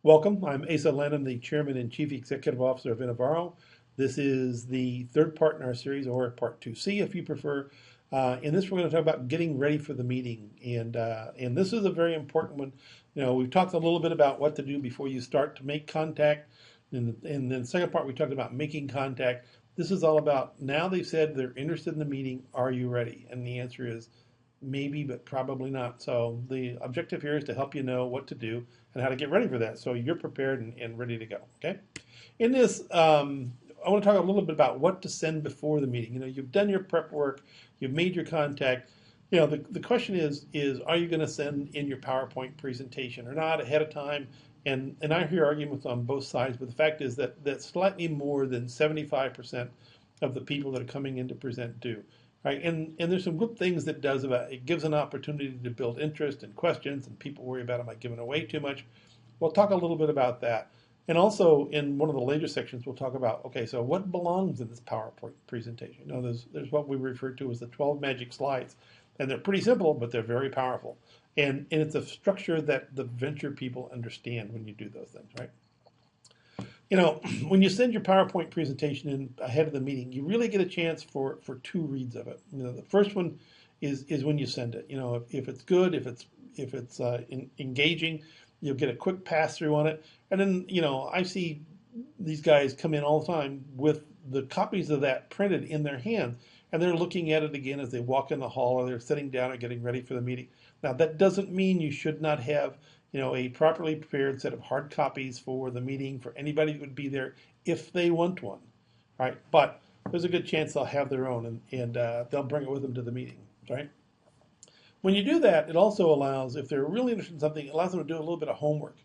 Welcome. I'm Asa Lennon, the Chairman and Chief Executive Officer of Innovaro. This is the third part in our series, or part 2C if you prefer. In this, we're going to talk about getting ready for the meeting, and this is a very important one. We've talked a little bit about what to do before you start to make contact, and then the second part we talked about making contact. This is all about now they've said they're interested in the meeting. Are you ready? And the answer is maybe, but probably not. So the objective here is to help you know what to do and how to get ready for that so you're prepared and ready to go. Okay. In this, I want to talk a little bit about what to send before the meeting. You've done your prep work, you've made your contact. The question is are you going to send in your PowerPoint presentation or not ahead of time? And I hear arguments on both sides, but the fact is that slightly more than 75% of the people that are coming in to present do. Right, and there's some good things that does about it. Gives an opportunity to build interest and questions, and people worry about, am I giving away too much? We'll talk a little bit about that. And also in one of the later sections, we'll talk about, okay, so what belongs in this PowerPoint presentation? There's what we refer to as the 12 magic slides. And they're pretty simple, but they're very powerful. And it's a structure that the venture people understand when you do those things, right? When you send your PowerPoint presentation in ahead of the meeting, you really get a chance for two reads of it. The first one is when you send it. If it's good, if it's engaging, you'll get a quick pass through on it. And then, I see these guys come in all the time with the copies of that printed in their hand, and they're looking at it again as they walk in the hall, or they're sitting down or getting ready for the meeting. Now, that doesn't mean you should not have a properly prepared set of hard copies for the meeting for anybody who would be there if they want one, right? But there's a good chance they'll have their own, and they'll bring it with them to the meeting, right? When you do that, it also allows, if they're really interested in something, it allows them to do a little bit of homework,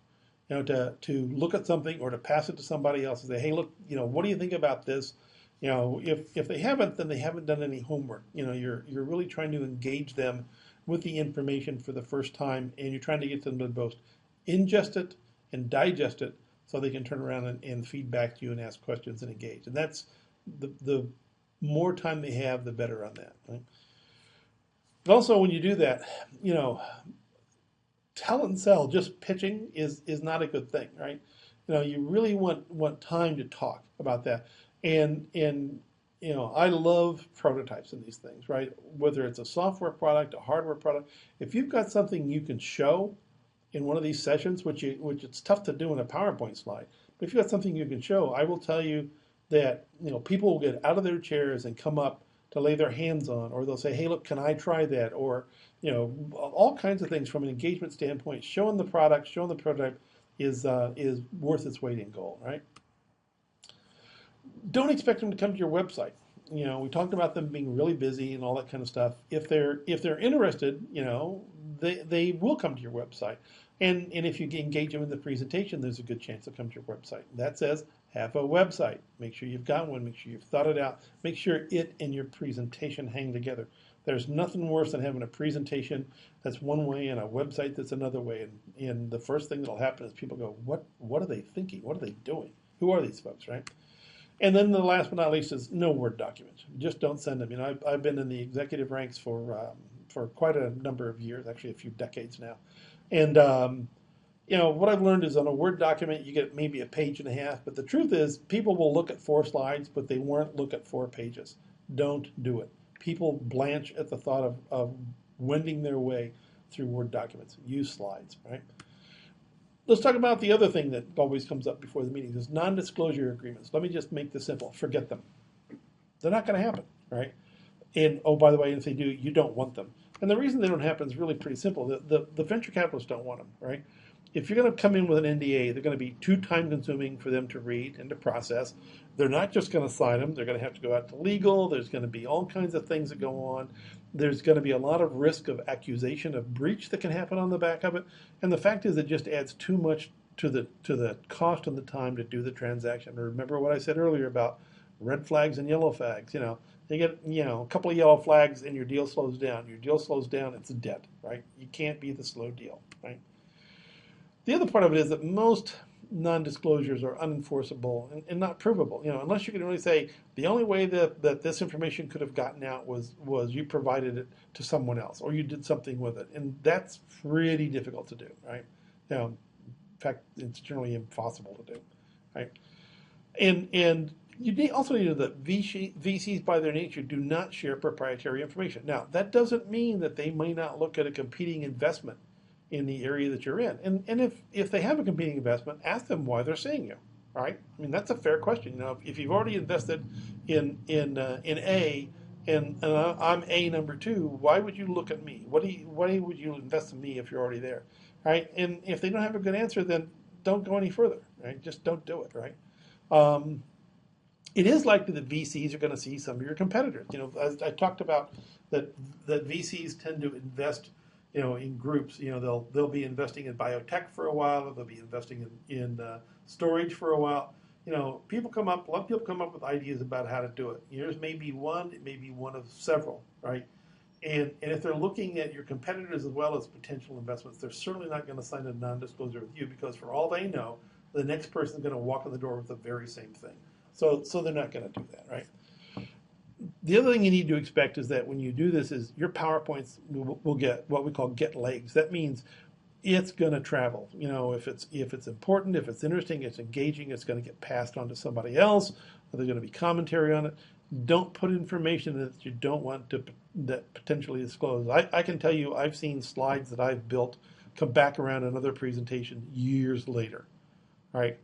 to look at something or to pass it to somebody else and say, hey, look, what do you think about this? If they haven't, then they haven't done any homework. You're really trying to engage them with the information for the first time, and you're trying to get them to both ingest it and digest it so they can turn around and feed back to you and ask questions and engage. And that's the more time they have, the better on that. Right? But also, when you do that, tell and sell, just pitching is not a good thing, right? You really want time to talk about that. And I love prototypes in these things, right? Whether it's a software product, a hardware product, if you've got something you can show in one of these sessions, which it's tough to do in a PowerPoint slide, but if you've got something you can show, I will tell you that people will get out of their chairs and come up to lay their hands on, or they'll say, hey, look, can I try that? Or all kinds of things from an engagement standpoint. Showing the product, showing the prototype is worth its weight in gold, right? Don't expect them to come to your website. We talked about them being really busy and all that kind of stuff. If they're interested, they will come to your website. And if you engage them in the presentation, there's a good chance they'll come to your website. That says have a website. Make sure you've got one. Make sure you've thought it out. Make sure it and your presentation hang together. There's nothing worse than having a presentation that's one way and a website that's another way. And the first thing that'll happen is people go, what are they thinking? What are they doing? Who are these folks, right? And then the last but not least is no Word documents. Just don't send them. I've been in the executive ranks for quite a number of years, actually a few decades now. And what I've learned is on a Word document you get maybe a page and a half, but the truth is people will look at 4 slides, but they won't look at 4 pages. Don't do it. People blanch at the thought of wending their way through Word documents. Use slides, right? Let's talk about the other thing that always comes up before the meetings is non-disclosure agreements. Let me just make this simple. Forget them. They're not going to happen, right? And oh, by the way, if they do, you don't want them. And the reason they don't happen is really pretty simple. The venture capitalists don't want them, right? If you're going to come in with an NDA, they're going to be too time consuming for them to read and to process. They're not just going to sign them. They're going to have to go out to legal. There's going to be all kinds of things that go on. There's going to be a lot of risk of accusation of breach that can happen on the back of it. And the fact is it just adds too much to the cost and the time to do the transaction. Remember what I said earlier about red flags and yellow flags. You get a couple of yellow flags and your deal slows down. Your deal slows down, it's dead, right? You can't be the slow deal, right? The other part of it is that most non-disclosures are unenforceable and not provable. Unless you can really say the only way that this information could have gotten out was you provided it to someone else or you did something with it, and that's pretty difficult to do, right? fact, it's generally impossible to do, right? And you also need to know that VCs, by their nature, do not share proprietary information. Now, that doesn't mean that they may not look at a competing investment in the area that you're in. And if they have a competing investment, ask them why they're seeing you, right? I mean, that's a fair question. You know, if you've already invested in A, and I'm A number 2, why would you look at me? Why would you invest in me if you're already there, right? And if they don't have a good answer, then don't go any further, right? Just don't do it, right? It is likely that VCs are going to see some of your competitors. You know, as I talked about, that VCs tend to invest, you know, in groups. You know, they'll be investing in biotech for a while, or they'll be investing in storage for a while. You know, a lot of people come up with ideas about how to do it. Yours may be one, it may be one of several, right? And if they're looking at your competitors as well as potential investments, they're certainly not going to sign a non-disclosure with you, because for all they know, the next person is going to walk in the door with the very same thing. So they're not going to do that, right? The other thing you need to expect is that when you do this, is your PowerPoints will get what we call get legs. That means it's going to travel. You know, if it's important, if it's interesting, it's engaging, it's going to get passed on to somebody else. Or there's going to be commentary on it. Don't put information that you don't want to that potentially disclose. I can tell you, I've seen slides that I've built come back around another presentation years later. All right,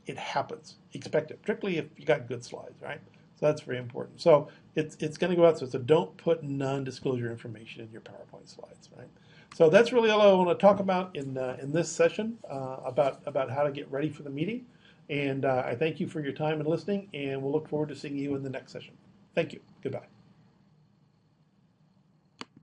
it happens. Expect it, particularly if you got good slides, right? So that's very important. So it's going to go out. So don't put non-disclosure information in your PowerPoint slides, right? So that's really all I want to talk about in this session about how to get ready for the meeting. And I thank you for your time and listening, and we'll look forward to seeing you in the next session. Thank you. Goodbye.